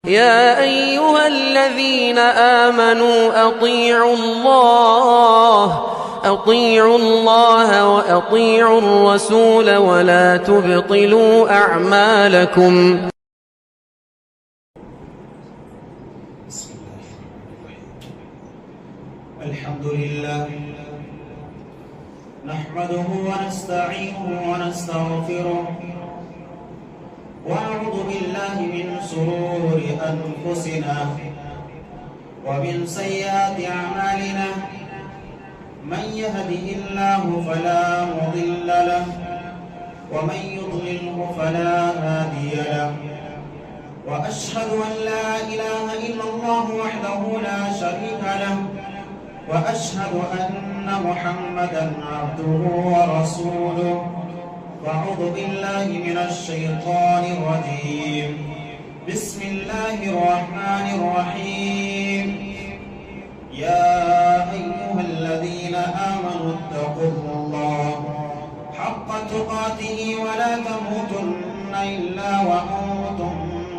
يا أيها الذين آمنوا أطيعوا الله وأطيعوا الرسول ولا تبطلوا أعمالكم. الحمد لله نحمده ونستعينه ونستغفره ونعوذ بالله من شرور أنفسنا ومن سيئات أعمالنا من يهده الله فلا مضل له ومن يضلله فلا هادي له وأشهد أن لا إله إلا الله وحده لا شريك له وأشهد أن محمدًا عبده ورسوله. أعوذ بالله من الشيطان الرجيم. بسم الله الرحمن الرحيم. يا أيها الذين آمنوا اتقوا الله حق تقاته ولا تموتن إلا وأنتم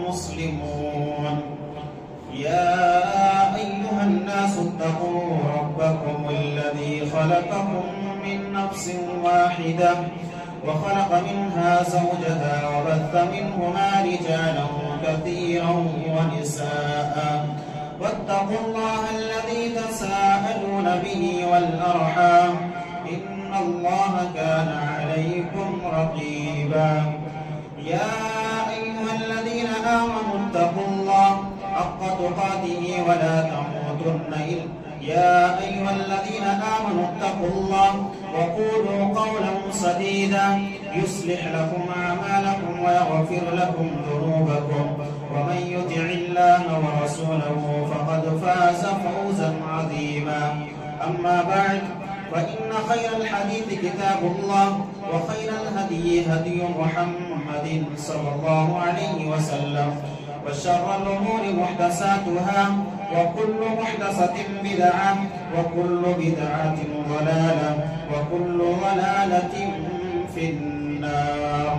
مسلمون. يا أيها الناس اتقوا ربكم الذي خلقكم من نفس واحدة وخلق منها زوجها وبث منهما رجالا كثيرا ونساء واتقوا الله الذي تساءلون به والأرحام إن الله كان عليكم رقيبا. يا أيها الذين آمنوا اتقوا الله حق تقاته ولا تموتن يا أيها الذين آمنوا اتقوا الله وقولوا قولا سديدا يصلح لكم أعمالكم ويغفر لكم ذنوبكم ومن يطع الله ورسوله فقد فاز فوزا عظيما. أما بعد فإن خير الحديث كتاب الله وخير الهدي هدي محمد صلى الله عليه وسلم وشر الأمور محدثاتها وكل محدثة بدعة وكل بدعة ضلالة وكل ضلالة في النار.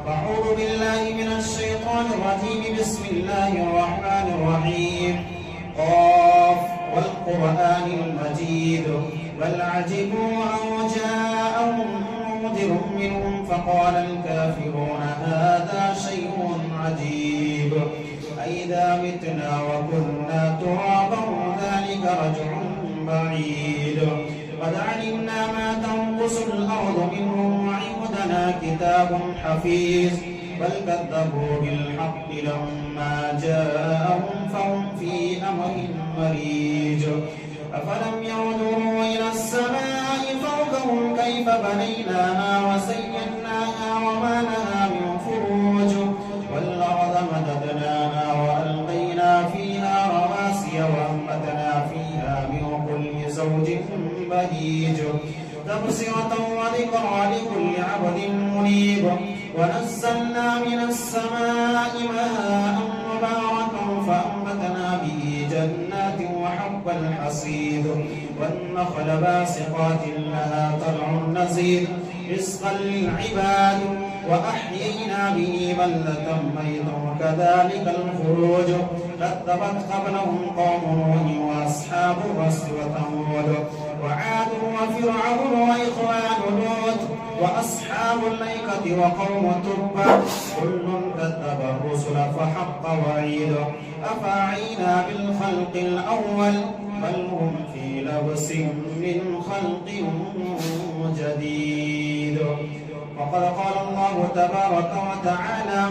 أعوذ بالله من الشيطان الرجيم. بسم الله الرحمن الرحيم. قاف والقرآن المجيد بل عجبوا أن جاءهم منذر منهم فقال الكافرون هذا شيء عجيب أئذا متنا وكنا ترابا ذلك رجع بعيد قد علمنا ما تنقص الأرض منهم وعندنا كتاب حفيظ بل كذبوا بالحق لما جاءهم فهم في أمر مريج. أفلم ينظروا إلى السماء فوقهم كيف بنيناها وزيناها وما لها من فروج والأرض مددناها وألقينا فيها رواسي وأنبتنا فيها من كل زوج بهيج تبصرة وذكرى لكل عبد منيب ونزلنا من السماء ماء مباركا فأنبتنا به جنات وحب الحصيد والنخل باسقات لها طلع نضيد رزقا للعباد وأحيينا به بلدة ميتا كذلك الخروج كذبت قبلهم قوم نوح وأصحاب الرس وثمود وعاد وفرعون وإخوان لوط وأصحاب الأيكة وقوم تبع كل كذب الرسل فحق وعيد أفعينا بالخلق الأول بل هم في لبس من خلق جديد. وقد قال الله تبارك وتعالى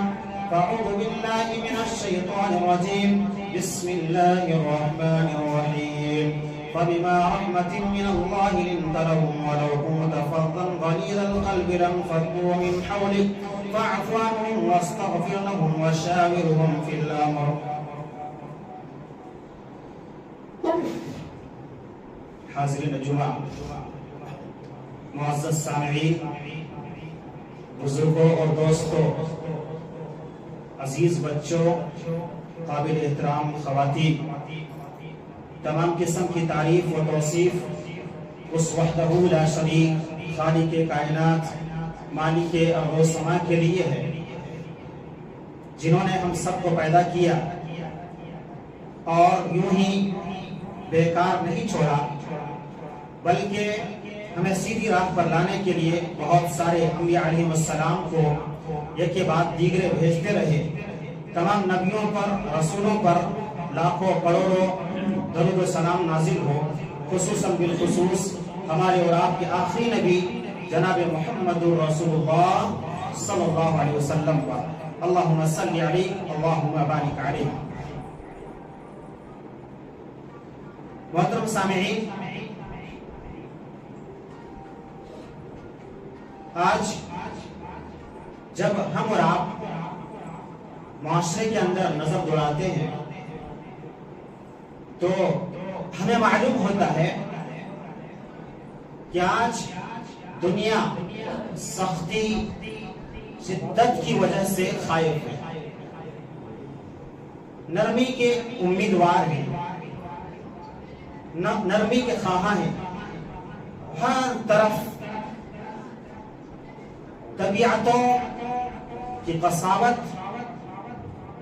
فأعوذ بالله من الشيطان الرجيم. بسم الله الرحمن الرحيم. فبما رحمة من الله لنت لهم ولو كنت فظا غليظ القلب لانفضوا من حولك فاعف عنهم واستغفر لهم وشاورهم في الأمر. حاضرین جمعہ، معزز سامعین، بزرگوں اور دوستوں، عزیز بچوں، قابل احترام خواتین، تمام قسم کی تعریف و توصیف اس وحدہ لا شریک خالق کائنات مالک ارض و سما کے لیے ہے، جنہوں نے ہم سب کو پیدا کیا اور یوں ہی بیکار نہیں چھوڑا، بلکہ ہمیں سیدھی راہ پر لانے کے لیے بہت سارے انبیاء علیہ السلام کو ایک کے بعد دیگرے بھیجتے رہے۔ تمام نبیوں پر، رسولوں پر لاکھوں کروڑوں درود و سلام نازل ہو، خصوصاً بالخصوص ہمارے اور آپ کے آخری نبی جناب محمد رسول اللہ صلی اللہ علیہ وسلم پر۔ اللہم صلی علیہ، اللہم بارک علیہ۔ محترم سامعین، آج جب ہم اور آپ معاشرے کے اندر نظر دوڑاتے ہیں تو ہمیں معلوم ہوتا ہے کہ آج دنیا سختی، شدت کی وجہ سے خائف ہے، نرمی کے امیدوار ہیں، نرمی کے خواہاں ہیں۔ ہر طرف طبیعتوں کی قساوت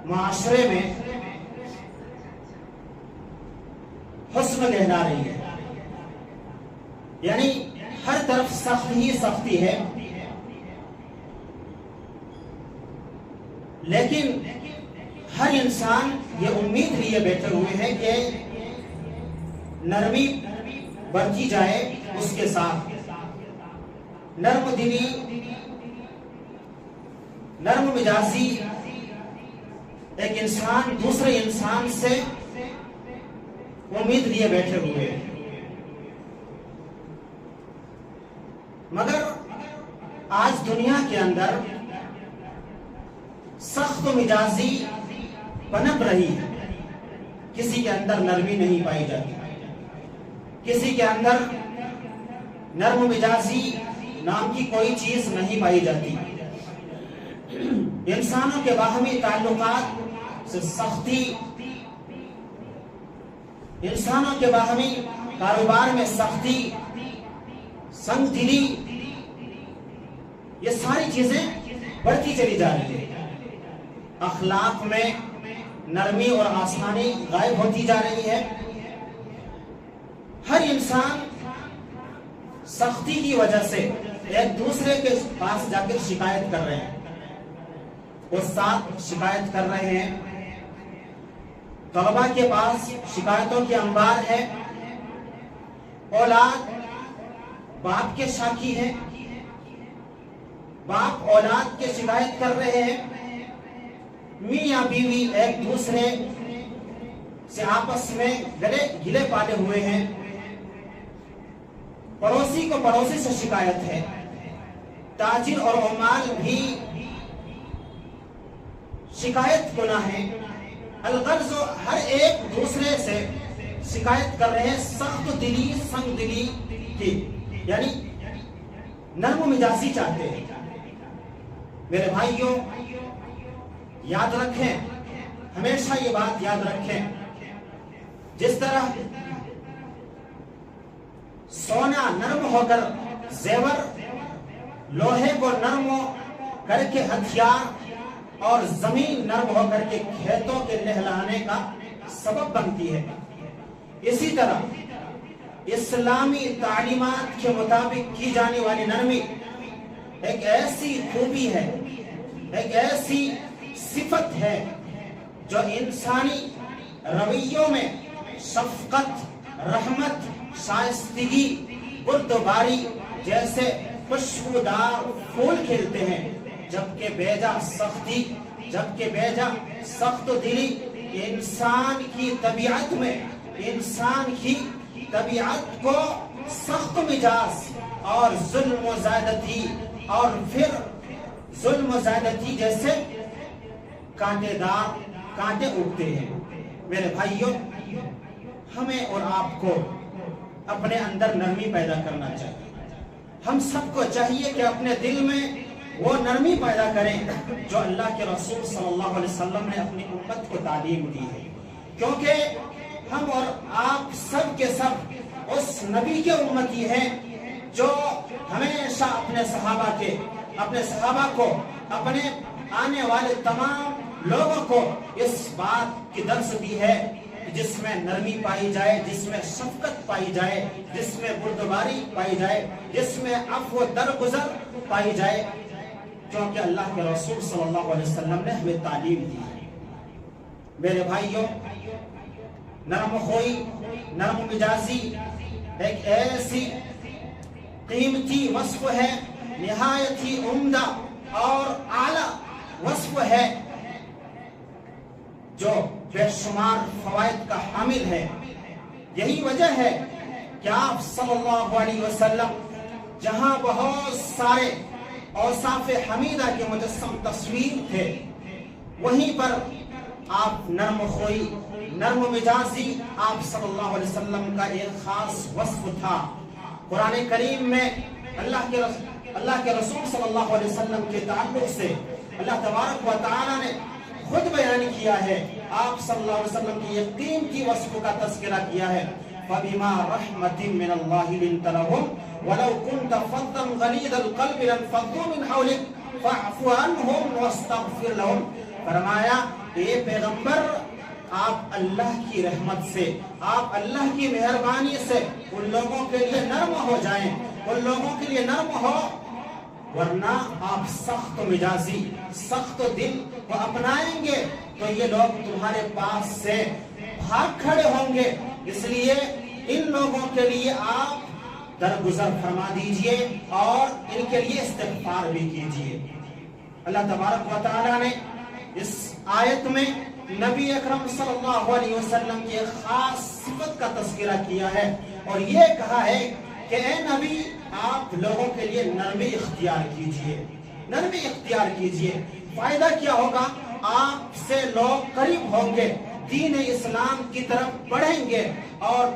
معاشرے میں حسن لہرا رہی ہے، یعنی ہر طرف سختی ہی سختی ہے۔ لیکن ہر انسان یہ امید لیے بیٹھے ہوئے ہیں کہ نرمی برتی جائے اس کے ساتھ، نرم دلی، نرم مزاجی ایک انسان دوسرے انسان سے امید لیے بیٹھے ہوئے ہیں۔ مگر آج دنیا کے اندر سخت مزاجی پنپ رہی ہے، کسی کے اندر نرمی نہیں پائی جاتی، کسی کے اندر نرم مزاجی نام کی کوئی چیز نہیں پائی جاتی۔ انسانوں کے باہمی تعلقات سے سختی، انسانوں کے باہمی کاروبار میں سختی، سنگ دلی، یہ ساری چیزیں بڑھتی چلی جا رہی ہے۔ اخلاق میں نرمی اور آسانی غائب ہوتی جا رہی ہے۔ ہر انسان سختی کی وجہ سے ایک دوسرے کے پاس جا کر شکایت کر رہے ہیں، استاد شکایت کر رہے ہیں، طلباء کے پاس شکایتوں کی انبار ہے، اولاد باپ کے شاکی ہے، باپ اولاد کے شکایت کر رہے ہیں، میاں بیوی ایک دوسرے سے آپس میں گلے پالے ہوئے ہیں، پڑوسی کو پڑوسی سے شکایت ہے، تاجر اور عمال بھی شکایت گناہ ہے، الغرض ہر ایک دوسرے سے شکایت کر رہے ہیں، سخت دلی، سنگ دلی کی، یعنی نرم مزاجی چاہتے ہیں۔ میرے بھائیوں، یاد رکھیں، ہمیشہ یہ بات یاد رکھیں، جس طرح سونا نرم ہو کر زیور، لوہے کو نرم کر کے ہتھیار، اور زمین نرم ہو کر کے کھیتوں کے لہلانے کا سبب بنتی ہے، اسی طرح اسلامی تعلیمات کے مطابق کی جانے والی نرمی ایک ایسی خوبی ہے، ایک ایسی صفت ہے جو انسانی رویوں میں شفقت، رحمت، شائستگی، بردباری جیسے خوشبودار پھول کھلتے ہیں، جبکہ بیجا سختی، جبکہ بیجا سخت دلی انسان کی طبیعت میں، انسان کی طبیعت کو سخت مزاج اور ظلم و زیادتی، اور پھر ظلم و زیادتی جیسے کانٹے دار کانٹے اٹھتے ہیں۔ میرے بھائیوں، ہمیں اور آپ کو اپنے اندر نرمی پیدا کرنا چاہیے۔ ہم سب کو چاہیے کہ اپنے دل میں وہ نرمی پیدا کریں جو اللہ کے رسول صلی اللہ علیہ وسلم نے اپنی امت کو تعلیم دی ہے، کیونکہ ہم اور آپ سب کے سب اس نبی کے امتی ہیں جو ہمیشہ اپنے صحابہ کو، اپنے آنے والے تمام لوگوں کو اس بات کی درس دی ہے جس میں نرمی پائی جائے، جس میں شفقت پائی جائے، جس میں بردباری پائی جائے، جس میں عفو درگزر پائی جائے، کیونکہ اللہ کے رسول صلی اللہ علیہ وسلم نے ہمیں تعلیم دی ہے۔ میرے بھائیوں، نرم خوئی، نرم مزاجی ایک ایسی قیمتی وصف ہے، نہایت ہی عمدہ اور اعلیٰ وصف ہے جو بے شمار فوائد کا حامل ہے۔ یہی وجہ ہے کہ آپ صلی اللہ علیہ وسلم جہاں بہت سارے اوصاف حمیدہ کے مجسم تصویر تھے، وہیں پر آپ نرم خوئی، نرم مزاجی آپ صلی اللہ علیہ وسلم کا ایک خاص وصف تھا۔ قرآن کریم میں اللہ کے رسول صلی اللہ علیہ وسلم کے تعلق سے اللہ تبارک و تعالی نے خود بیان کیا ہے، آپ صلی اللہ علیہ وسلم کی یہ قیمتی وصف کا تذکرہ کیا ہے۔ فَبِمَا رَحْمَةٍ مِّنَ اللَّهِ لِنْتَ لَهُمْ وَلَوْ كُنْتَ فَظًّا غَلِيظَ الْقَلْبِ لَانفَضُّوا مِنْ حَوْلِكَ فَاعْفُ عَنْهُمْ وَاسْتَغْفِرْ لَهُمْ۔ فرمایا اے پیغمبر، آپ اللہ کی رحمت سے، آپ اللہ کی مہربانی سے ان لوگوں کے لیے نرم ہو جائیں، ان لوگوں کے لیے نرم ہو، ورنہ آپ سخت مزاجی، سخت دل کو اپنائیں گے تو یہ لوگ تمہارے پاس سے بھاگ کھڑے ہوں گے۔ اس لیے ان لوگوں کے لیے آپ درگزر فرما دیجئے اور ان کے لیے استغفار بھی کیجئے۔ اللہ تبارک و تعالی نے اس آیت میں نبی اکرم صلی اللہ علیہ وسلم کی ایک خاص صفت کا تذکرہ کیا ہے اور یہ کہا ہے کہ اے نبی، آپ لوگوں کے لیے نرمی اختیار کیجئے، نرمی اختیار کیجئے۔ فائدہ کیا ہوگا؟ آپ سے لوگ قریب ہوں گے، دین اسلام کی طرف بڑھیں گے اور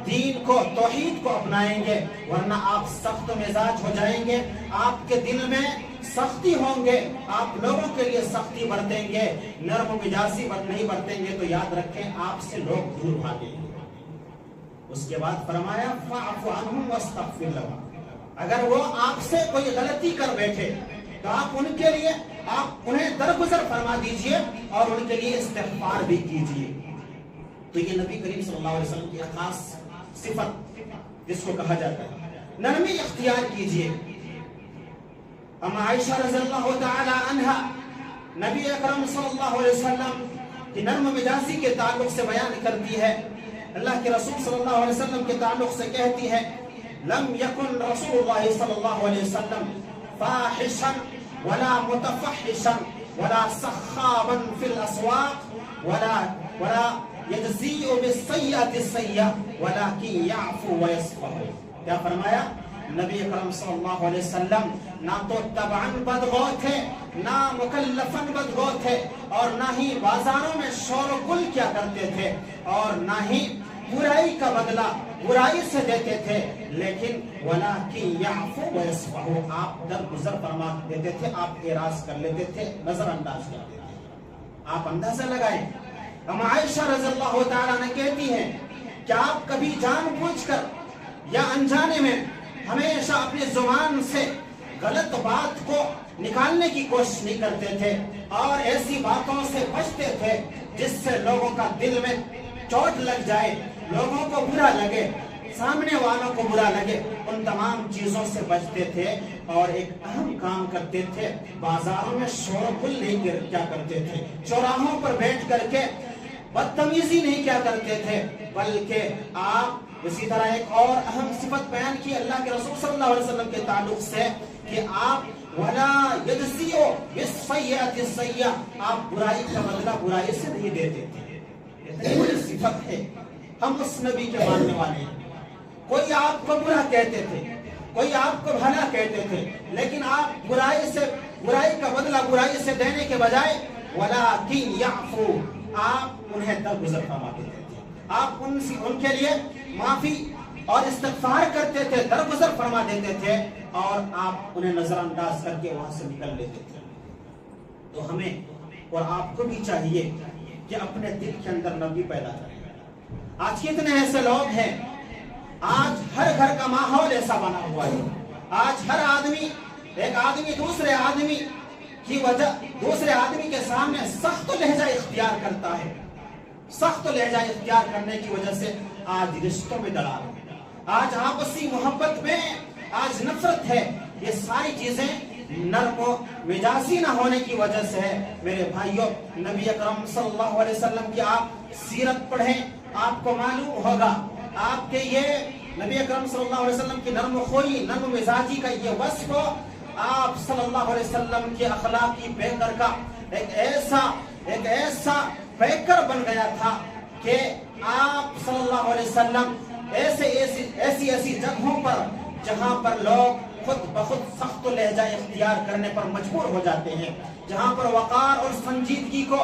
دین کو، توحید کو اپنائیں گے، ورنہ آپ سخت مزاج ہو جائیں گے، آپ کے دل میں سختی ہوں گے، آپ لوگوں کے لیے سختی برتیں گے، نرم مزاجی نہیں برتیں گے تو یاد رکھیں آپ سے لوگ دور بھاگیں گے۔ اس کے بعد فرمایا فَاعْفُ عَنْهُمْ وَاسْتَغْفِرْ لَهُمْ۔ اگر وہ آپ سے کوئی غلطی کر بیٹھے تو آپ ان کے لیے آپ انہیں درگزر فرما دیجئے اور ان کے لیے استغفار بھی کیجئے۔ تو یہ نبی کریم صلی اللہ علیہ وسلم کی خاص صفت جس کو کہا جاتا ہے نرمی اختیار کیجئے۔ اما عائشہ رضی اللہ تعالی عنہا نبی اکرم صلی اللہ علیہ وسلم کی نرم مزاجی کے تعلق سے بیان کرتی ہے، اللہ کے رسول صلی اللہ علیہ وسلم کے تعلق سے کہتی ہے لم يكن رسول الله صلى الله عليه وسلم فاحشا ولا متفحشا ولا سخابا في الأسواق ولا يجزئ بالسيئة السيئة ولكن يعفو ويصفح۔ کیا فرمایا؟ نبی اکرم صلی اللہ علیہ وسلم نہ تو طبعاً بدگو تھے، نہ مکلفاً بدگو تھے، اور نہ ہی بازاروں میں شور و گل کیا کرتے تھے، اور نہ ہی برائی کا بدلہ برائی سے دیتے تھے، لیکن وَلَكِنْ يَعْفُو وَيَصْفَحُ، آپ درگزر فرما دیتے تھے، آپ اعراض کر لیتے تھے، نظر انداز کر دیتے تھے۔ آپ اندازہ لگائیں، ہم عائشہ رضی اللہ تعالیٰ نے کہتی ہیں کہ آپ کبھی جان بوجھ کر یا انجانے میں ہمیشہ اپنی زبان سے غلط بات کو نکالنے کی کوشش نہیں کرتے تھے اور ایسی باتوں سے بچتے تھے جس سے لوگوں کا دل میں چوٹ لگ جائے، لوگوں کو برا لگے، سامنے والوں کو برا لگے، ان تمام چیزوں سے بچتے تھے اور ایک اہم کام کرتے تھے، بازاروں میں شور و گل نہیں کیا کرتے تھے، چوراہوں پر بیٹھ کر کے بدتمیزی نہیں کیا کرتے تھے، بلکہ آپ اسی طرح ایک اور اہم صفت بیان کی اللہ کے رسول صلی اللہ علیہ وسلم کے تعلق سے کہ آپ وَلَا يَجْزِئُ بِالسَّيِّئَةِ السَّيِّئَةَ، آپ برائی کا بدلہ برائی سے نہیں دیتے تھے۔ یہ بڑی صفت ہے، ہم اس نبی کے ماننے والے ہیں۔ کوئی آپ کو برا کہتے تھے، کوئی آپ کو بھلا کہتے تھے، لیکن آپ برائی کا بدلہ برائی سے دینے کے بجائے وَلَكِنْ يَعْفُو، آپ انہیں درگزر فرما دیتے تھے، آپ ان کے لیے معافی اور استغفار کرتے تھے، درگزر فرما دیتے تھے اور آپ انہیں نظر انداز کر کے وہاں سے نکل لیتے تھے۔ تو ہمیں اور آپ کو بھی چاہیے کہ اپنے دل کے اندر نرمی پیدا کریں۔ آج کتنے ایسے لوگ ہیں، آج ہر گھر کا ماحول ایسا بنا ہوا ہے، آج ہر آدمی، ایک آدمی دوسرے آدمی کے سامنے سخت لہجہ اختیار کرتا ہے، سخت لہجہ اختیار کرنے کی وجہ سے آج رشتوں میں دراڑ ہے، آج آپسی محبت میں آج نفرت ہے. یہ ساری چیزیں نرم و مزاجی نہ ہونے کی وجہ سے ہے. میرے بھائیوں، نبی اکرم صلی اللہ علیہ وسلم کی آپ سیرت پڑھیں، آپ کو معلوم ہوگا آپ کے یہ نبی اکرم صلی اللہ علیہ وسلم کی نرم خوئی، نرم مزاجی کا یہ وصف ہو. آپ صلی اللہ علیہ وسلم کے اخلاقی پیکر کا ایک ایسا پیکر بن گیا تھا کہ آپ صلی اللہ علیہ وسلم ایسی جگہوں پر جہاں پر لوگ خود بخود سخت لہجہ اختیار کرنے پر مجبور ہو جاتے ہیں، جہاں پر وقار اور سنجیدگی کو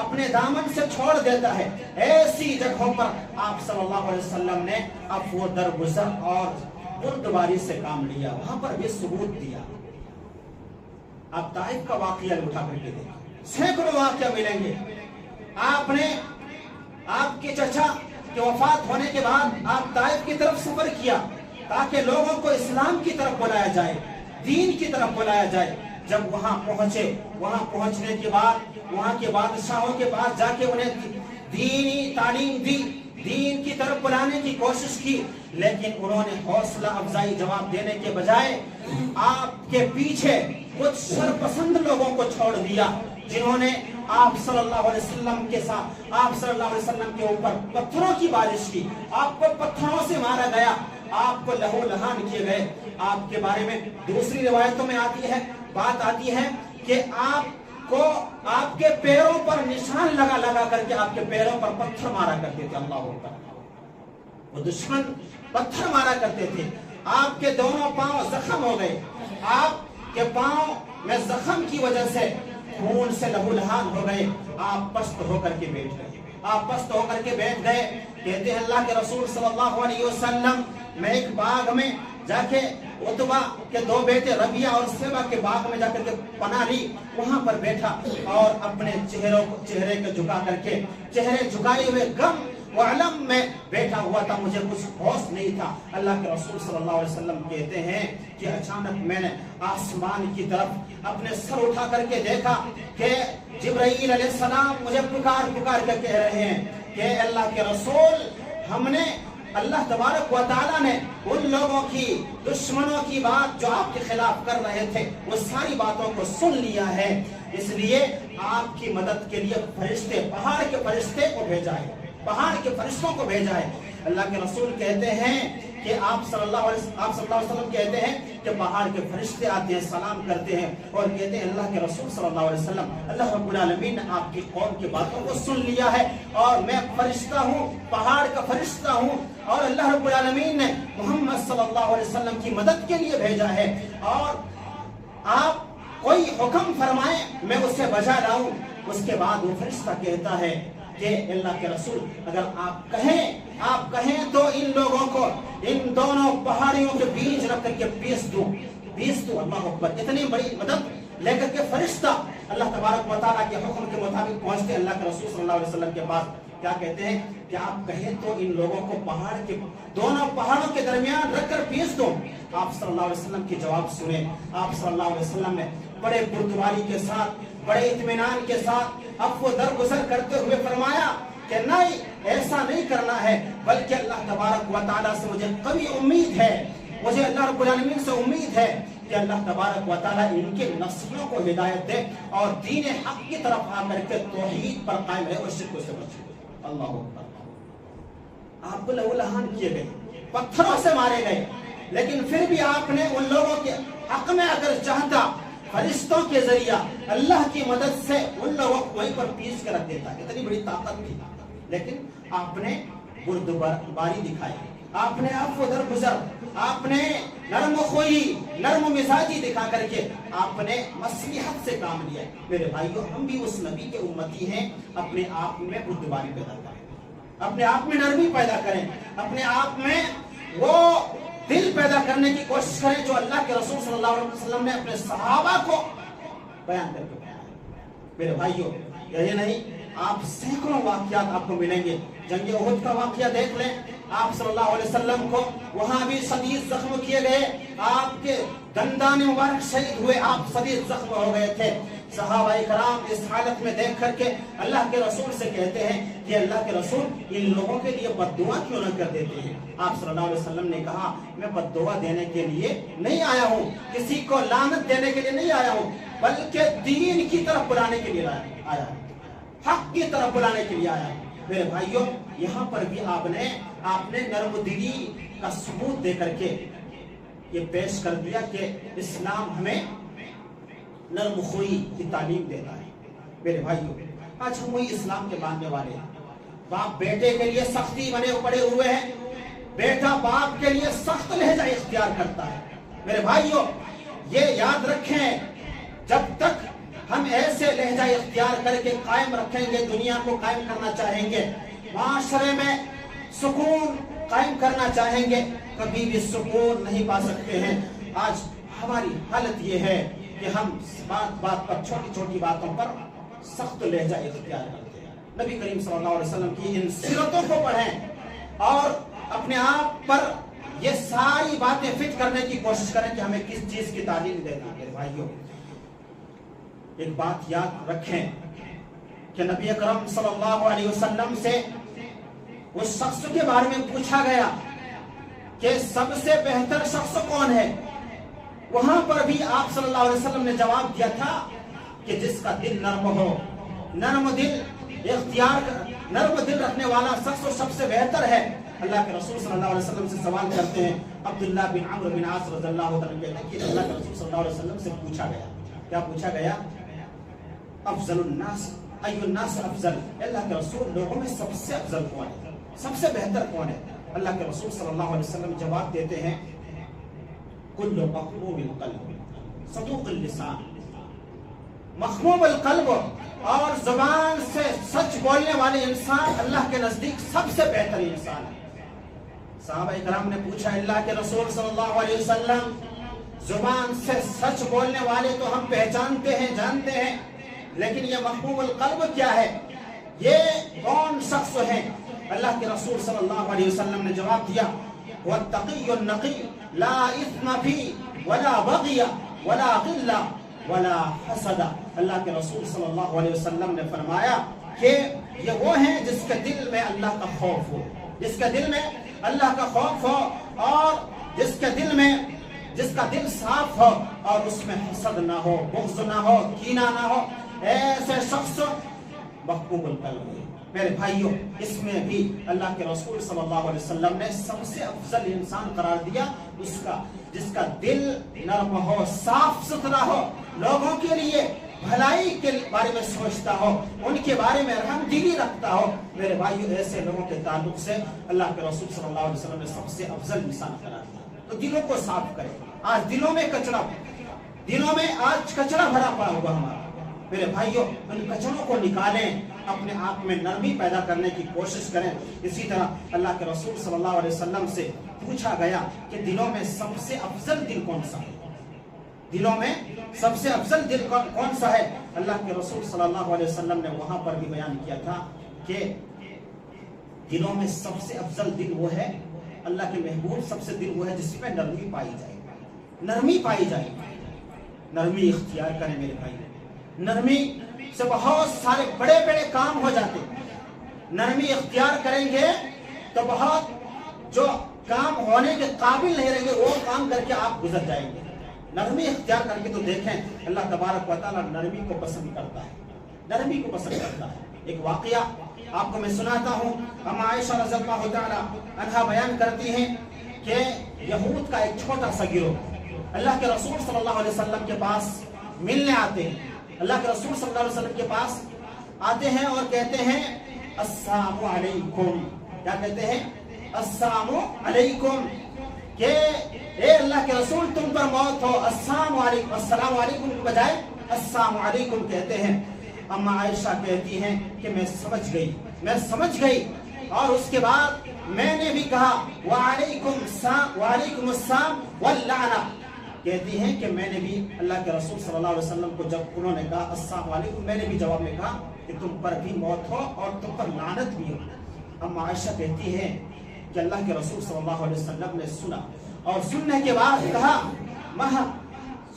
اپنے دامن سے چھوڑ دیتا ہے، ایسی جگہوں پر آپ صلی اللہ علیہ وسلم نے عفو درگزر اور بردباری سے کام لیا، وہاں پر بھی ثبوت دیا. آپ طائف کا واقعہ اٹھا کر کے دیکھیں، سینکڑوں واقعہ ملیں گے. آپ کے چچا کے وفات ہونے کے بعد آپ طائف کی طرف سفر کیا تاکہ لوگوں کو اسلام کی طرف بلایا جائے، دین کی طرف بلایا جائے. جب وہاں پہنچے، وہاں پہنچنے کے بعد وہاں کے بادشاہوں کے پاس جا کے انہیں دینی تعلیم دی، دین کی طرف بلانے کی کوشش کی، لیکن انہوں نے حوصلہ افزائی جواب دینے کے بجائے آپ کے پیچھے کچھ شرپسند لوگوں کو چھوڑ دیا، جنہوں نے آپ صلی اللہ علیہ وسلم کے ساتھ، آپ صلی اللہ علیہ وسلم کے اوپر پتھروں کی بارش کی، آپ کو پتھروں سے مارا گیا، آپ کو لہو لہان کیے گئے. آپ کے بارے میں دوسری روایتوں میں بات آتی ہے کہ آپ کو آپ کے پیروں پر نشان لگا کر کے آپ کے پیروں پر پتھر مارا کرتے تھے. اللہ اکبر، وہ دشمن پتھر مارا کرتے تھے. آپ کے دونوں پاؤں زخم ہو گئے، آپ کے پاؤں میں زخم کی وجہ سے خون سے لہو لہان ہو گئے. آپ پست ہو کر کے بیٹھ گئے. کہتے ہیں اللہ کے رسول صلی اللہ علیہ وسلم، میں ایک باغ میں جا کے عتبہ کے دو بیٹے ربیعہ اور سیبہ کے باغ میں جا کر کے پناہ لی، وہاں پر بیٹھا اور اپنے چہرے کو جھکا کر کے، چہرے جھکائے ہوئے غم و علم میں بیٹھا ہوا تھا. مجھے کچھ ہوش نہیں تھا. اللہ کے رسول صلی اللہ علیہ وسلم کہتے ہیں کہ اچانک میں نے آسمان کی طرف اپنے سر اٹھا کر کے دیکھا کہ جبرائیل علیہ السلام مجھے پکار کر کہہ رہے ہیں کہ اللہ کے رسول، ہم نے اللہ تبارک و تعالیٰ نے ان لوگوں کی، دشمنوں کی بات جو آپ کے خلاف کر رہے تھے، وہ ساری باتوں کو سن لیا ہے. اس لیے آپ کی مدد کے لیے فرشتے، پہاڑ کے فرشتے کو بھیجا ہے، پہاڑ کے فرشتوں کو بھیجا ہے. اللہ کے رسول کہتے ہیں کہ آپ صلی اللہ علیہ وسلم کہتے ہیں کہ پہاڑ کے فرشتے آتے ہیں، سلام کرتے ہیں اور کہتے ہیں اللہ کے رسول صلی اللہ علیہ وسلم، اللہ رب العالمین نے آپ کی قوم کی باتوں کو سن لیا ہے اور میں فرشتہ ہوں، پہاڑ کا فرشتہ ہوں، اور اللہ رب العالمین نے محمد صلی اللہ علیہ وسلم کی مدد کے لیے بھیجا ہے، اور آپ کوئی حکم فرمائیں میں اسے بجا لاؤں. اس کے بعد وہ فرشتہ کہتا ہے کہ اللہ کے رسول، اگر آپ کہیں تو ان لوگوں کو ان دونوں پہاڑیوں کے بیچ رکھ کر کے پیس دو. اللہ اکبر، اتنی بڑی مدد لے کر کے فرشتہ اللہ تبارک و تعالیٰ کے حکم کے مطابق پہنچتے اللہ کے رسول صلی اللہ علیہ وسلم کے پاس. کیا کہتے ہیں کہ آپ کہیں تو ان لوگوں کو دونوں پہاڑوں کے درمیان رکھ کر پیس دو. آپ صلی اللہ علیہ وسلم کی جواب سنیں. آپ صلی اللہ علیہ وسلم نے بڑے بردباری کے ساتھ، بڑے اطمینان کے ساتھ عفو درگزر کرتے ہوئے فرمایا کہ نہیں، ایسا نہیں کرنا ہے، بلکہ اللہ تبارک و تعالیٰ سے مجھے قوی امید ہے، مجھے اللہ رب العالمین سے امید ہے کہ اللہ تبارک و تعالیٰ ان کے نسلوں کو ہدایت دے اور دین حق کی طرف آ کر کے توحید پر قائم رہے اور شرک سے بچے. اللہ اکبر. آپ کو لہو لہان کیے گئے، پتھروں سے مارے گئے، لیکن پھر بھی آپ نے ان لوگوں کے حق میں اگر چاہتا فرشتوں کے ذریعہ اللہ کی مدد سے ان لوگوں کو وہیں پر پیس کر رکھ دیتا. اتنی بڑی طاقت تھی، لیکن آپ نے بردباری دکھائی، آپ نے عفو درگزر، آپ نے نرم خوئی، نرم مزاجی دکھا کر کے آپ نے مصلحت سے کام لیا. میرے بھائیوں، ہم بھی اس نبی کے امتی ہیں. اپنے آپ میں بردباری پیدا کریں، اپنے آپ میں نرمی پیدا کریں، اپنے آپ میں وہ دل پیدا کرنے کی کوشش کریں جو اللہ کے رسول صلی اللہ علیہ وسلم نے اپنے صحابہ کو بیان کر کے بیان. میرے بھائیوں، یہی نہیں، آپ سینکڑوں واقعات آپ کو ملیں گے. جنگ احد کا واقعہ دیکھ لیں، آپ صلی اللہ علیہ وسلم کو وہاں بھی شدید زخم کیے گئے، آپ کے دندان مبارک شہید ہوئے، آپ شدید زخم ہو گئے تھے. صحابہ کرام اس حالت میں دیکھ کر کے اللہ کے رسول سے کہتے ہیں کہ اللہ کے رسول ان لوگوں کے لیے بد دعا کیوں نہ کر دیتے ہیں؟ آپ صلی اللہ علیہ وسلم نے کہا میں بد دعا دینے کے لیے نہیں آیا ہوں، کسی کو لعنت دینے کے لیے نہیں آیا ہوں، بلکہ دین کی طرف بلانے کے لیے آیا ہوں، حق کی طرف بلانے کے لیے آیا ہوں۔ میرے بھائیوں، یہاں پر بھی آپ نے نرم دلی کا ثبوت دے کر کے یہ پیش کر دیا کہ اسلام ہمیں نرم خوئی کی تعلیم دیتا ہے۔ میرے بھائیوں، آج ہم وہی اسلام کے ماننے والے ہیں۔ باپ بیٹے کے لیے سختی بنے پڑے ہوئے ہیں، بیٹا باپ کے لیے سخت لہجہ اختیار کرتا ہے۔ میرے بھائیوں، یہ یاد رکھیں، جب تک ہم ایسے لہجہ اختیار کر کے قائم رکھیں گے، دنیا کو قائم کرنا چاہیں گے، معاشرے میں سکون قائم کرنا چاہیں گے، کبھی بھی سکون نہیں پا سکتے ہیں۔ آج ہماری حالت یہ ہے کہ ہم بات پر، چھوٹی چھوٹی باتوں پر سخت لہجہ اختیار کرتے ہیں۔ نبی کریم صلی اللہ علیہ وسلم کی ان سیرتوں کو پڑھیں اور اپنے آپ پر یہ ساری باتیں فٹ کرنے کی کوشش کریں کہ ہمیں کس چیز کی تعلیم دینا ہے۔ بھائیوں، ایک بات یاد رکھیں کہ نبی اکرم صلی اللہ علیہ وسلم سے اس شخص کے بارے میں پوچھا گیا کہ سب سے بہتر شخص کون ہے؟ وہاں پر بھی آپ صلی اللہ علیہ وسلم نے جواب دیا تھا کہ جس کا دل نرم ہو، نرم دل رکھنے والا شخص سب سے بہتر ہے۔ اللہ کے رسول صلی اللہ علیہ وسلم سے سوال کرتے ہیں، عبداللہ بن عمرو بن عاص رضی اللہ عنہ کہتے ہیں کہ اللہ کے رسول صلی اللہ علیہ وسلم سے پوچھا گیا، کیا پوچھا گیا؟ افضل الناس ای الناس افضل، اللہ کے رسول لوگوں میں سب سے افضل کون ہے، سب سے بہتر کون ہے؟ اللہ کے رسول صلی اللہ علیہ وسلم جواب دیتے ہیں، کل مخموم القلب صدوق اللسان، مخموم القلب اور زبان سے سچ بولنے والے انسان اللہ کے نزدیک سب سے بہتر انسان ہے۔ صحابہ کرام نے پوچھا، اللہ کے رسول صلی اللہ علیہ وسلم زبان سے سچ بولنے والے تو ہم پہچانتے ہیں، جانتے ہیں، لیکن یہ مخموم القلب کیا ہے؟ یہ کون شخص ہے؟ اللہ کے رسول صلی اللہ علیہ وسلم نے جواب دیا، وَالتَّقِيُّ النَّقِيُّ لَا إِثْمَ فِيهِ وَلَا بَغْيَ وَلَا غِلَّ وَلَا حَسَدَ۔ اللہ کے رسول صلی اللہ علیہ وسلم نے فرمایا کہ یہ وہ ہیں جس کے دل میں اللہ کا خوف ہو، جس کے دل میں اللہ کا خوف ہو، اور جس کا دل صاف ہو اور اس میں حسد نہ ہو، بغض نہ ہو، کینہ نہ ہو، ایسے شخص مخموم القلب ہے۔ میرے بھائیوں، اس میں بھی اللہ کے رسول صلی اللہ علیہ وسلم نے سب سے افضل انسان قرار دیا جس کا دل نرم ہو، صاف ستھرا ہو، لوگوں کے لیے بھلائی کے بارے میں سوچتا ہو، ان کے بارے میں رحم دلی رکھتا ہو۔ میرے بھائیوں، ایسے لوگوں کے تعلق سے اللہ کے رسول صلی اللہ علیہ وسلم نے سب سے افضل انسان قرار دیا۔ تو دلوں کو صاف کریں۔ آج دلوں میں کچرا بھرا پڑا ہوا ہمارا۔ میرے بھائیوں، ان کچروں کو نکالیں، اپنے آپ میں نرمی پیدا کرنے کی کوشش کریں۔ اسی طرح اللہ کے رسول صلی اللہ علیہ وسلم سے پوچھا گیا کہ دلوں میں سب سے افضل دل کون سا ہے؟ دلوں میں سب سے افضل دل کون سا ہے؟ اللہ کے رسول صلی اللہ علیہ وسلم نے وہاں پر بھی بیان کیا تھا کہ دلوں میں سب سے افضل دل وہ ہے، اللہ کے محبوب سب سے دل وہ ہے جس میں نرمی پائی جائے، نرمی پائی جائے۔ نرمی اختیار کریں میرے بھائی، نرمی سے بہت سارے بڑے بڑے کام ہو جاتے۔ نرمی اختیار کریں گے تو بہت جو کام ہونے کے قابل نہیں رہیں گے وہ کام کر کے آپ گزر جائیں گے۔ نرمی اختیار کر کے تو دیکھیں، اللہ تبارک و تعالیٰ نرمی کو پسند کرتا ہے، نرمی کو پسند کرتا ہے۔ ایک واقعہ آپ کو میں سناتا ہوں۔ ہم عائشہ رضی اللہ تعالیٰ عنہا بیان کرتی ہیں کہ یہود کا ایک چھوٹا سا گروہ اللہ کے رسول صلی اللہ علیہ وسلم کے پاس ملنے آتے ہیں۔ اللہ کے رسول صلی اللہ علیہ وسلم کے پاس آتے ہیں اور کہتے ہیں السلام علیکم۔ کیا کہتے ہیں؟ السلام علیکم، کہ اے اللہ کے رسول تم پر موت ہو، السلام علیکم، السلام علیکم کے بجائے السلام علیکم کہتے ہیں۔ اما عائشہ کہتی ہیں کہ میں سمجھ گئی اور اس کے بعد میں نے بھی کہا وعلیکم السلام واللعنہ، کہتی ہیں کہ میں نے بھی اللہ کے رسول صلی اللہ علیہ وسلم کو جب انہوں نے کہا السلام علیکم، میں نے بھی جواب میں کہا کہ تم پر بھی موت ہو اور تم پر لعنت بھی ہو۔ اما عائشہ کہتی ہے کہ اللہ کے رسول صلی اللہ علیہ وسلم نے سنا اور سننے کے بعد کہا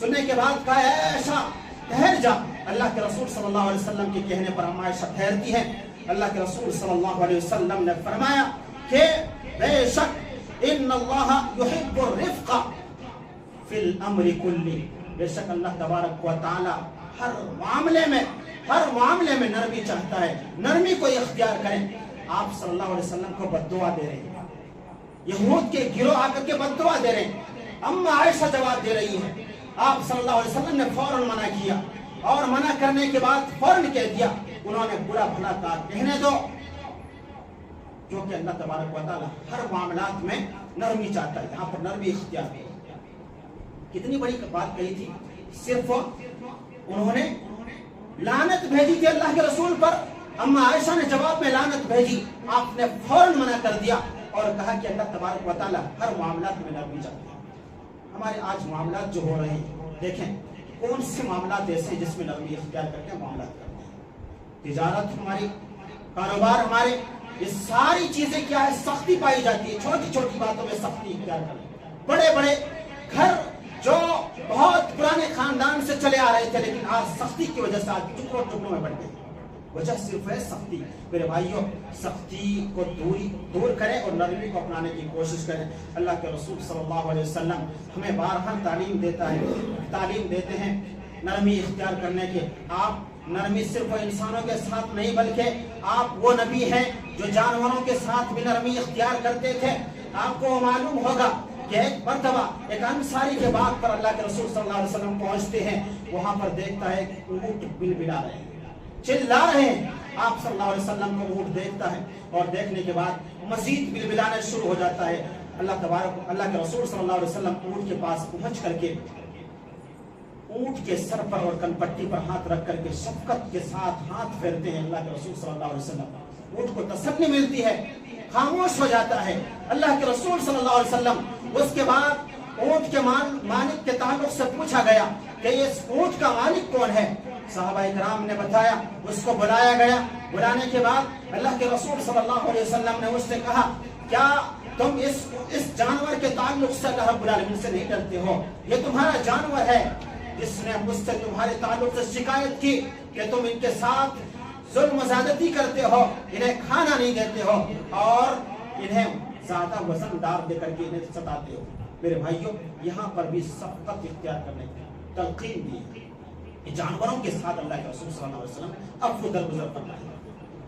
اے عائشہ ٹھہر جا۔ اللہ کے رسول صلی اللہ علیہ وسلم کے کہنے پر اما عائشہ ٹھہرتی ہیں۔ اللہ کے رسول صلی اللہ علیہ وسلم نے فرمایا کہ بے شک ان اللہ یحب الرفق فی الامر کلی، بے شک اللہ تبارک و تعالی ہر معاملے میں نرمی چاہتا ہے، نرمی کو اختیار کریں۔ آپ صلی اللہ علیہ وسلم کو بد دعا دے رہے ہیں، یہود کے گروہ آ کر کے بد دعا دے رہے ہیں، اما عائشہ جواب دے رہی ہے۔ آپ صلی اللہ علیہ وسلم نے فوراً منع کیا، اور منع کرنے کے بعد فوراً کہہ دیا، انہوں نے برا بھلا کہا کہنے دو، کیونکہ اللہ تبارک و تعالی ہر معاملات میں نرمی چاہتا ہے، یہاں پر نرمی اختیار ہے۔ کتنی بڑی بات کہی تھی، صرف انہوں نے لعنت بھیجی تھی اللہ کے رسول پر، اما عائشہ نے جواب میں لعنت بھیجی، آپ نے فوراً منع کر دیا اور کہا کہ اللہ تبارک و تعالی ہر معاملات میں نرمی چاہتا ہے۔ ہمارے آج معاملات جو ہو رہے ہیں، دیکھیں کون سے معاملات ایسے جس میں نرمی اختیار کر کے معاملات کرتے ہیں۔ تجارت ہماری، کاروبار ہمارے، یہ ساری چیزیں کیا ہے، سختی پائی جاتی ہے، چھوٹی چھوٹی باتوں میں سختی اختیار کرتے۔ بڑے بڑے گھر جو بہت پرانے خاندان سے چلے آ رہے تھے، لیکن آج سختی کی وجہ سے آج ٹکڑوں ٹکڑوں میں بٹ گئے۔ وجہ صرف ہے سختی۔ میرے بھائیوں، سختی کو دور کریں اور نرمی کو اپنانے کی کوشش کریں۔ اللہ کے رسول صلی اللہ علیہ وسلم ہمیں بارہا تعلیم دیتے ہیں نرمی اختیار کرنے کے۔ آپ نرمی صرف انسانوں کے ساتھ نہیں، بلکہ آپ وہ نبی ہیں جو جانوروں کے ساتھ بھی نرمی اختیار کرتے تھے۔ آپ کو معلوم ہوگا کہ ایک مرتبہ ایک انصاری کے باغ پر اللہ کے رسول صلی اللہ علیہ وسلم پہنچتے ہیں، وہاں پر دیکھتا ہے کہ اونٹ بلبلا رہے ہیں، چلا رہے ہیں۔ آپ صلی اللہ علیہ وسلم کو اونٹ دیکھتا ہے اور دیکھنے کے بعد مزید بلبلانا شروع ہو جاتا ہے۔ اللہ کے رسول صلی اللہ علیہ وسلم اونٹ کے پاس پہنچ کر کے اونٹ کے سر پر اور کنپٹی پر ہاتھ رکھ کر کے شفقت کے ساتھ ہاتھ پھیرتے ہیں۔ اللہ کے رسول صلی اللہ علیہ وسلم، اونٹ کو تسلی ملتی ہے، خاموش ہو جاتا ہے اللہ کے رسول صلی اللہ علیہ وسلم۔ اس کے بعد اونٹ کے مالک کے تعلق سے پوچھا گیا کہ اس اونٹ کا مالک کون ہے؟ صحابہ کرام نے بتایا، اس کو بلایا گیا۔ بلانے کے بعد اللہ کے رسول صلی اللہ علیہ وسلم نے اس سے کہا، کیا تم اس جانور کے تعلق سے اللہ رب العالمین سے نہیں ڈرتے ہو؟ یہ تمہارا جانور ہے جس نے مجھ سے تمہارے تعلق سے شکایت کی کہ تم ان کے ساتھ ظلم و زیادتی کرتے ہو، انہیں کھانا نہیں دیتے ہو اور انہیں زیادہ وزن دار دے کر کے انہیں ستاتے ہو۔ میرے بھائیوں، یہاں پر بھی شفقت اختیار کرنے کی تلقین دی ہے۔ جانوروں کے ساتھ اللہ کے رسول صلی اللہ علیہ وسلم عفو درگزر فرمائے۔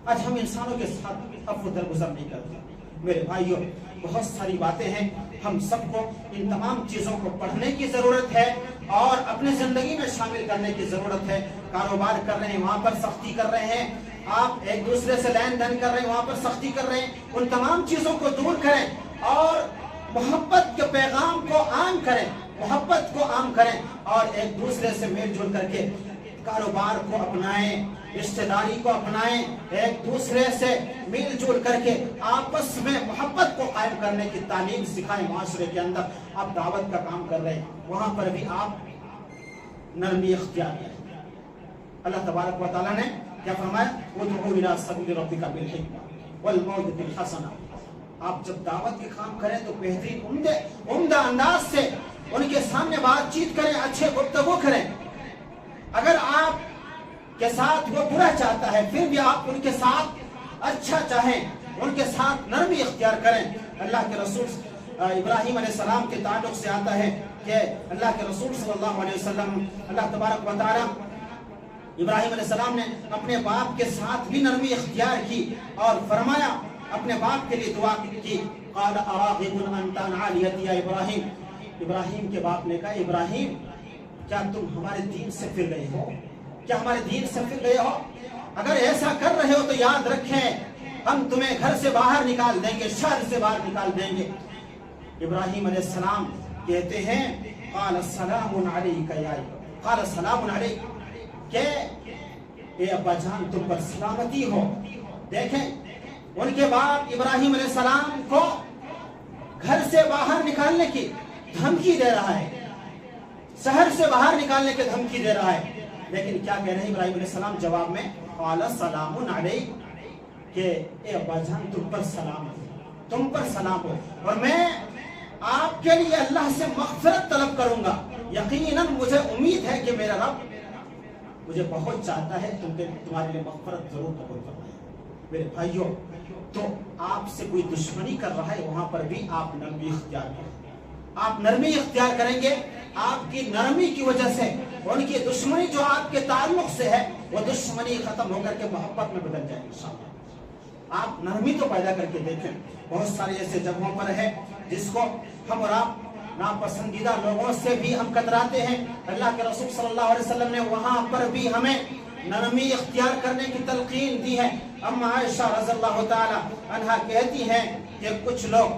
آج ہم انسانوں کے ساتھ عفو درگزر نہیں کرتے۔ میرے بھائیوں، بہت ساری باتیں ہیں، ہم سب کو ان تمام چیزوں کو پڑھنے کی ضرورت ہے اور اپنی زندگی میں شامل کرنے کی ضرورت ہے۔ کاروبار کر رہے ہیں، وہاں پر سختی کر رہے ہیں، آپ ایک دوسرے سے لین دین کر رہے ہیں، وہاں پر سختی کر رہے ہیں، ان تمام چیزوں کو دور کریں اور محبت کے پیغام کو عام کریں، محبت کو عام کریں اور ایک دوسرے سے مل جل کر کے کاروبار کو اپنائیں، رشتہ داری کو اپنائیں، ایک دوسرے سے مل جل کر کے آپس میں محبت کو قائم کرنے کی تعلیم سکھائیں۔ معاشرے کے اندر آپ دعوت کا کام کر رہے ہیں، وہاں پر بھی آپ نرمی اختیار کریں۔ اللہ تبارک و تعالیٰ نے کیا فرمایا؟ وَادْعُوا إِلَىٰ سَبِيلِ رَبِّكَ بِالْحِکْمَةِ وَالْمَوْعِظَةِ الْحَسَنَةِ۔ آپ جب دعوت کے کام کریں تو بہترین عمدہ انداز سے ان کے سامنے بات چیت کریں، اچھے گفتگو کریں۔ اگر آپ کے ساتھ وہ برا چاہتا ہے پھر بھی آپ ان کے ساتھ اچھا چاہیں، ان کے ساتھ نرمی اختیار کریں۔ اللہ کے رسول ابراہیم علیہ السلام کے تعلق سے آتا ہے کہ اللہ کے رسول صلی اللہ علیہ وسلم، اللہ تبارک و تعالی ابراہیم علیہ السلام نے اپنے باپ کے ساتھ بھی نرمی اختیار کی اور فرمایا، اپنے باپ کے لیے دعا کی، قال اراغب انت عن آلہتی یا ابراہیم۔ ابراہیم کے باپ نے کہا، ابراہیم کیا تم ہمارے دین سے پھر گئے ہو؟ کیا ہمارے دین سے پھر گئے ہو؟ اگر ایسا کر رہے ہو تو یاد رکھیں ہم تمہیں گھر سے باہر نکال دیں گے، شہر سے باہر نکال دیں گے۔ ابراہیم علیہ السلام کہتے ہیں، قال السلام علیک یا قال السلام علیک، کہ اے ابا جان تم پر سلامتی ہو۔ دیکھیں ان کے باپ ابراہیم علیہ السلام کو گھر سے باہر نکالنے کی دھمکی دے رہا ہے، شہر سے باہر نکالنے کی دھمکی دے رہا ہے، لیکن کیا کہہ رہے ہیں ابراہیم علیہ السلام جواب میں؟ قال السلام علیک، کہ اے ابا جان تم پر سلام ہو، تم پر سلام ہو، اور میں آپ کے لیے اللہ سے مغفرت طلب کروں گا۔ یقیناً مجھے امید ہے کہ میرا رب مجھے بہت چاہتا ہے تمہارے لیے مغفرت ضرور قبول فرمائے۔ میرے بھائیوں، تو آپ سے کوئی دشمنی کر رہا ہے، وہاں پر بھی آپ نرمی اختیار کریں۔ آپ نرمی اختیار کریں گے، آپ کی نرمی کی وجہ سے ان کی دشمنی جو آپ کے تعلق سے ہے وہ دشمنی ختم ہو کر کے محبت میں بدل جائے انشاءاللہ۔ آپ نرمی تو پیدا کر کے دیکھیں۔ بہت سارے ایسے جگہوں پر ہے جس کو ہم اور آپ ناپسندیدہ لوگوں سے بھی ہم کتراتے ہیں، اللہ کے رسول صلی اللہ علیہ وسلم نے وہاں پر بھی ہمیں نرمی اختیار کرنے کی تلقین دی ہے۔ اما عائشہ رضی اللہ تعالی عنہا کہتی ہیں کہ کچھ لوگ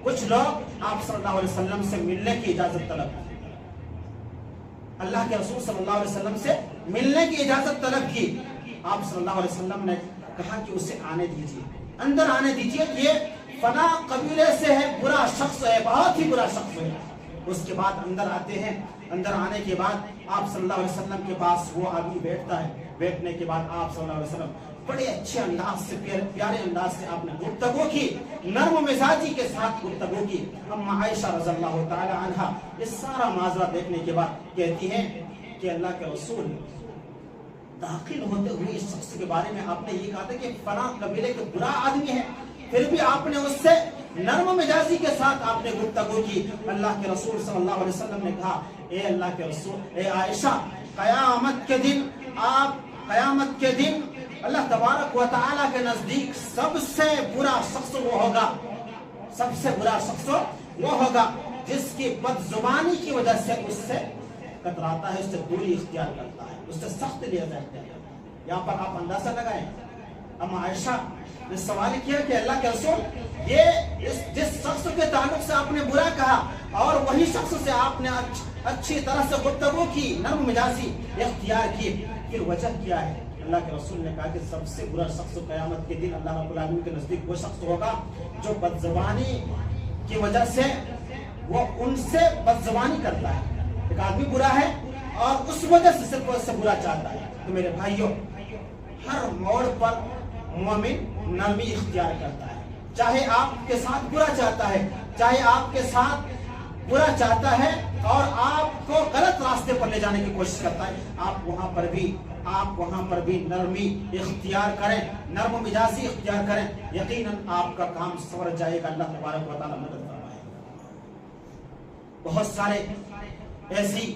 آپ صلی اللہ علیہ وسلم سے ملنے کی اجازت طلب کی، اللہ کے رسول صلی اللہ علیہ وسلم سے ملنے کی اجازت طلب کی۔ آپ صلی اللہ علیہ وسلم نے کہا کہ اسے آنے دیجیے، اندر آنے دیجیے، یہ فنا قبیلے سے ہے، برا شخص ہے، بہت ہی برا شخص ہے۔ اس کے بعد اندر آتے ہیں، اندر آنے کے بعد آپ صلی اللہ علیہ وسلم کے پاس وہ آدمی بیٹھتا ہے۔ بیٹھنے کے بعد آپ صلی اللہ علیہ وسلم بڑے اچھے انداز سے، پیارے انداز سے آپ نے گفتگو کی، نرم مزاجی کے ساتھ گفتگو کی۔ اما عائشہ رضی اللہ تعالی عنہا اس سارا ماجرا دیکھنے کے بعد کہتی ہیں کہ اللہ کے رسول داخل ہوتے ہوئے اس شخص کے بارے میں آپ نے یہ کہا تھا کہ فلاں قبیلے کے برا آدمی ہے، پھر بھی آپ نے اس سے نرم مزاجی کے ساتھ آپ نے گفتگو کی۔ اللہ کے رسول صلی اللہ علیہ وسلم نے کہا، اے اللہ کے رسول، اے عائشہ، قیامت کے دن اللہ تبارک و تعالیٰ کے نزدیک سب سے برا شخص وہ ہوگا جس کی بد زبانی کی وجہ سے اس سے کتراتا ہے، اس سے دوری اختیار کرتا ہے، اس سے سخت لحاظ اختیار کرتا ہے۔ یہاں پر آپ اندازہ لگائیں، اما عائشہ نے سوال کیا کہ اللہ کے رسول، یہ جس شخص کے تعلق سے آپ نے برا کہا اور وہی شخص سے آپ نے اچھی طرح سے گفتگو کی، نرم مزاجی اختیار کی، پھر وجہ کیا ہے؟ اللہ کے رسول نے کہا کہ سب سے برا شخص قیامت کے دن اللہ رب العالمین کے نزدیک وہ شخص ہوگا جو بدزبانی کی وجہ سے وہ ان سے بدزبانی کرتا ہے۔ ایک آدمی برا ہے اور اس وجہ سے صرف اس سے برا چاہتا ہے۔ تو میرے بھائیوں، ہر موڑ پر مومن نرمی اختیار کرتا ہے، چاہے آپ کے ساتھ برا چاہتا ہے، چاہے آپ کے ساتھ برا چاہتا ہے اور آپ کو غلط راستے پر لے جانے کی کوشش کرتا ہے، آپ وہاں پر بھی نرمی اختیار کریں، نرم مزاجی اختیار کریں، یقیناً آپ کا کام سنور جائے گا، اللہ تبارک و تعالیٰ مدد فرمائے گا۔ بہت سارے ایسی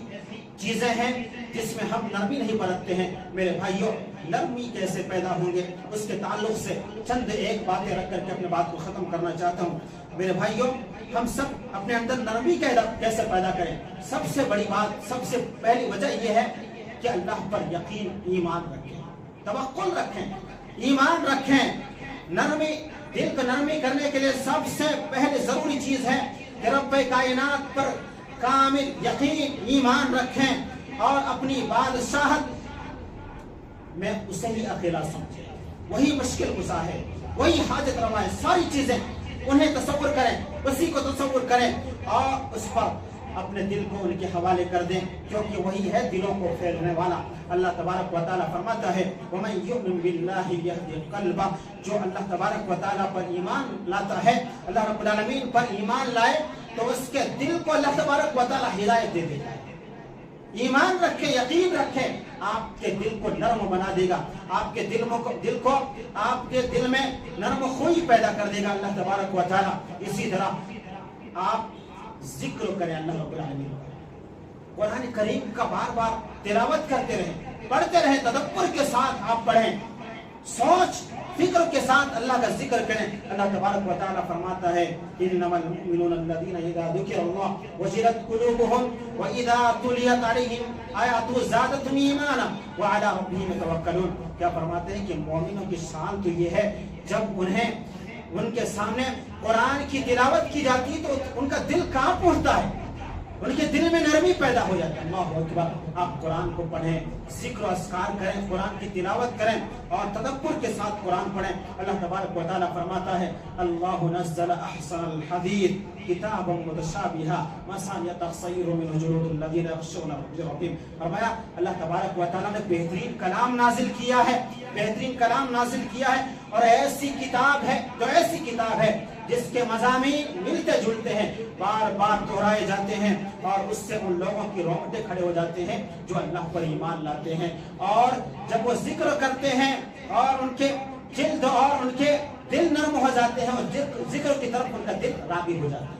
چیزیں ہیں جس میں ہم نرمی نہیں برتتے ہیں۔ میرے بھائیوں، نرمی کیسے پیدا ہوں گے، اس کے تعلق سے چند ایک باتیں رکھ کر کے اپنے بات کو ختم کرنا چاہتا ہوں۔ میرے بھائیوں، ہم سب اپنے اندر نرمی کیسے پیدا کریں؟ سب سے بڑی بات، سب سے پہلی وجہ یہ ہے کہ اللہ پر یقین، ایمان رکھیں، توکل رکھیں، ایمان رکھیں۔ نرمی، دل کو نرمی کرنے کے لیے سب سے پہلے ضروری چیز ہے کہ رب کائنات پر کامل یقین، ایمان رکھیں اور اپنی بادشاہت میں اسے ہی اکیلا سمجھیں، وہی مشکل کشا ہے، وہی حاجت روا ہے۔ ساری چیزیں انہیں تصور کریں، اسی کو تصور کریں اور اس پر اپنے دل کو ان کے حوالے کر دیں، کیونکہ وہی ہے دلوں کو پھیرنے والا۔ اللہ تبارک و تعالیٰ فرماتا ہے، وَمَن يُؤْمِن بِاللَّهِ يَهْدِ قَلْبَهُ، جو اللہ تبارک و تعالیٰ پر ایمان لاتا ہے، اللہ رب العالمین پر ایمان لائے تو اس کے دل کو اللہ تبارک و تعالیٰ ہدایت دے دیتا ہے۔ ایمان رکھیں، یقین رکھیں، آپ کے دل کو نرم بنا دے گا، آپ کے آپ کے دل میں نرم خوئی پیدا کر دے گا اللہ تبارک و تعالیٰ۔ اسی طرح آپ ذکر کریں اللہ رب العالمین، قرآن کریم کا بار بار تلاوت کرتے رہیں، پڑھتے رہیں، تدبر کے ساتھ آپ پڑھیں، سوچ فکر کے ساتھ اللہ کا ذکر کریں۔ اللہ تبارک و تعالیٰ فرماتا ہے، انما المؤمنون الذین اذا ذکر اللہ وجلت قلوبهم واذا تلیت علیہم آیاتہ زادتہم ایمانا وعلی ربہم یتوکلون۔ کیا فرماتے ہیں کہ مومنوں کی شان تو یہ ہے جب ان کے سامنے قرآن کی تلاوت کی جاتی ہے تو ان کا دل کانپ اٹھتا ہے، ان کے دل میں نرمی پیدا ہو جاتا ہے۔ اللہ اکبر، آپ قرآن کو پڑھیں، ذکر و اذکار کریں، قرآن کی تلاوت کریں اور تدبر کے ساتھ قرآن پڑھیں۔ اللہ تبارک و تعالیٰ فرماتا ہے، اللہ نزل احسن الحدیث کتابا متشابہا مثانیہ تقشعر منہ جلود الذین یخشون ربہم۔ فرمایا اللہ تبارک و تعالیٰ نے بہترین کلام نازل کیا ہے، بہترین کلام نازل کیا ہے اور ایسی کتاب ہے جس کے مضامین ملتے جلتے ہیں، بار بار دہرائے جاتے ہیں، اور اس سے ان لوگوں کی رونگٹے کھڑے ہو جاتے ہیں جو اللہ پر ایمان لاتے ہیں، اور جب وہ ذکر کرتے ہیں اور ان کے جلد اور ان کے دل نرم ہو جاتے ہیں، اور ذکر کی طرف ان کا دل راغب ہو جاتا ہے۔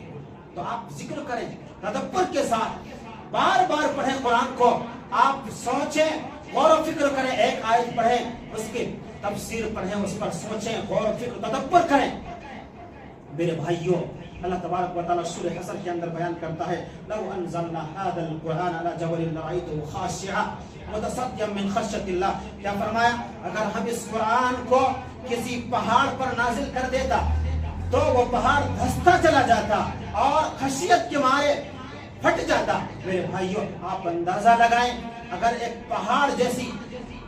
تو آپ ذکر کریں تدبر کے ساتھ، بار بار پڑھیں قرآن کو، آپ سوچیں، غور و فکر کریں، ایک آیت پڑھیں، اس کی تفسیر پڑھیں، اس پر سوچیں، غور و فکر تدبر کریں۔ میرے بھائیوں، اللہ تبارک و تعالیٰ سورہ حشر کے اندر بیان کرتا ہے لو انزلنا هذا القرآن على جبل لرأيته خاشعا متصدعا من خشیۃ اللہ، کیا فرمایا؟ اگر ہم اس قرآن کو کسی پہاڑ پر نازل کر دیتا تو وہ پہاڑ دھستا چلا جاتا اور خشیت کے مارے پھٹ جاتا۔ میرے بھائیوں، آپ اندازہ لگائیں، اگر ایک پہاڑ جیسی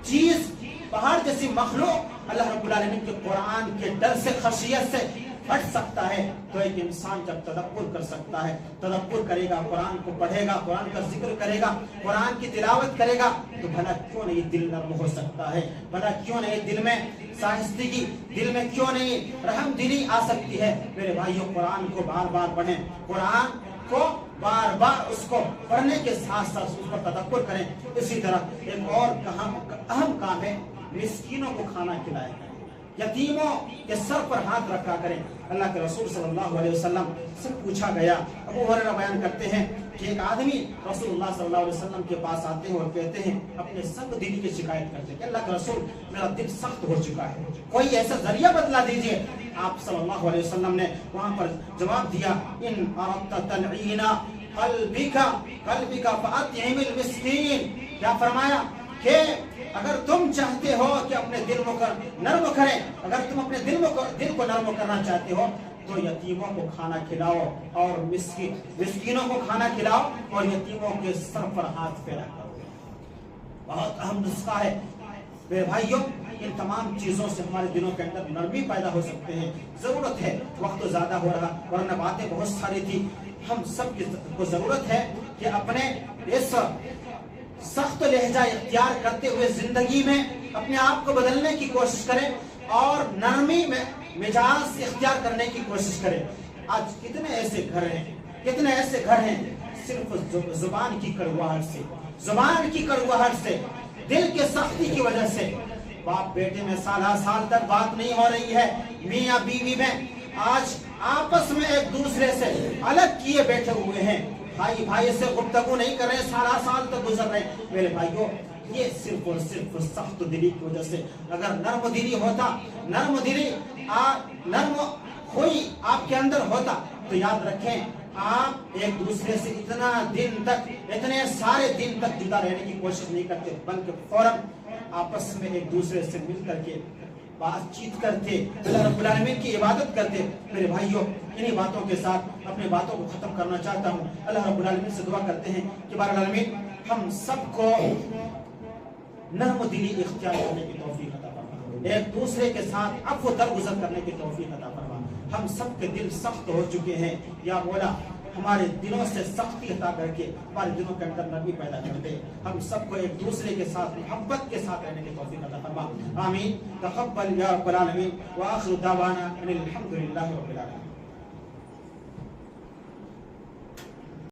چیز، پہاڑ جیسی مخلوق اللہ رب العالمین کے قرآن کے ڈر سے، خشیت سے پھٹ سکتا ہے، تو ایک انسان جب تدبر کر سکتا ہے، تدبر کرے گا، قرآن کو پڑھے گا، قرآن کا ذکر کرے گا، قرآن کی تلاوت کرے گا، تو بھلا کیوں نہیں دل نرم ہو سکتا ہے؟ بھلا کیوں نہیں دل میں شائستگی، دل میں کیوں نہیں رحم دلی آ سکتی ہے؟ میرے بھائیوں، قرآن کو بار بار پڑھیں، قرآن کو بار بار اس کو پڑھنے کے ساتھ ساتھ اس پر تدبر کریں۔ اسی طرح ایک اور اہم کام ہے، مسکینوں کو کھانا کھلائیں، یتیموں کے سر پر ہاتھ رکھا کریں۔ اللہ کے رسول صلی اللہ علیہ وسلم سے پوچھا گیا، ابو ہریرہ بیان کرتے ہیں کہ ایک آدمی رسول اللہ صلی اللہ علیہ وسلم کے پاس آتے ہیں اور کہتے ہیں، اپنے سنگ دلی کی شکایت کرتے ہیں کہ اللہ کے رسول، میرا دل سخت ہو چکا ہے، کوئی ایسا ذریعہ بتلا دیجئے۔ آپ صلی اللہ علیہ وسلم نے وہاں پر جواب دیا، ان اردت تنعین قلبک فاطعم المسکین، کیا فرمایا کہ اگر تم چاہتے ہو کہ اپنے دل کو نرم کریں، اگر تم اپنے دل کو نرم کرنا چاہتے ہو تو یتیموں کو کھانا کھلاؤ اور مسکینوں کو کھانا کھلاؤ اور یتیموں کے سر پر ہاتھ پھیرا کرو۔ بہت اہم نسخہ ہے میرے بھائیوں، ان تمام چیزوں سے ہمارے دلوں کے اندر نرمی پیدا ہو سکتے ہیں۔ ضرورت ہے، وقت تو زیادہ ہو رہا ورنہ باتیں بہت ساری تھی، ہم سب کو ضرورت ہے کہ اپنے اس سخت لہجہ اختیار کرتے ہوئے زندگی میں اپنے آپ کو بدلنے کی کوشش کریں اور نرمی میں مزاج اختیار کرنے کی کوشش کریں۔ آج کتنے ایسے گھر ہیں صرف زبان کی کڑواہٹ سے، دل کے سختی کی وجہ سے باپ بیٹے میں سال تک بات نہیں ہو رہی ہے، میاں بیوی میں آج آپس میں ایک دوسرے سے الگ کیے بیٹھے ہوئے ہیں، بھائی سے گفتگو نہیں کر رہے، سال تک گزر رہے ہیں۔ میرے بھائیوں، یہ صرف اور صرف سخت دلی کی وجہ سے، اگر نرم دلی ہوتا، نرم کوئی آپ کے اندر ہوتا تو یاد رکھیں آپ ایک دوسرے سے اتنے سارے دن تک جدا رہنے کی کوشش نہیں کرتے، بلکہ فوراً آپس میں ایک دوسرے سے مل کر کے بات چیت کرتے، اللہ رب العالمین کی عبادت کرتے۔ میرے بھائیوں، انہی باتوں کے ساتھ اپنی باتوں کو ختم کرنا چاہتا ہوں۔ اللہ رب العالمین سے دعا کرتے ہیں کہ بار العالمین ہم سب کو نرم دلی اختیار کرنے کی توفیق عطا فرما، ایک دوسرے کے ساتھ عفو درگزر کرنے کی توفیق عطا فرما۔ ہم سب کے دل سخت ہو چکے ہیں، یا مولا ہمارے دلوں سے سختی عطا کر کے ہمارے دلوں کے اندر نرمی پیدا کر دے، ہم سب کو ایک دوسرے کے ساتھ محبت کے ساتھ رہنے کی توفیق عطا فرما۔ آمین۔ تقبل یا رب العالمین، وآخر دعوانا ان الحمد للہ رب العالمین۔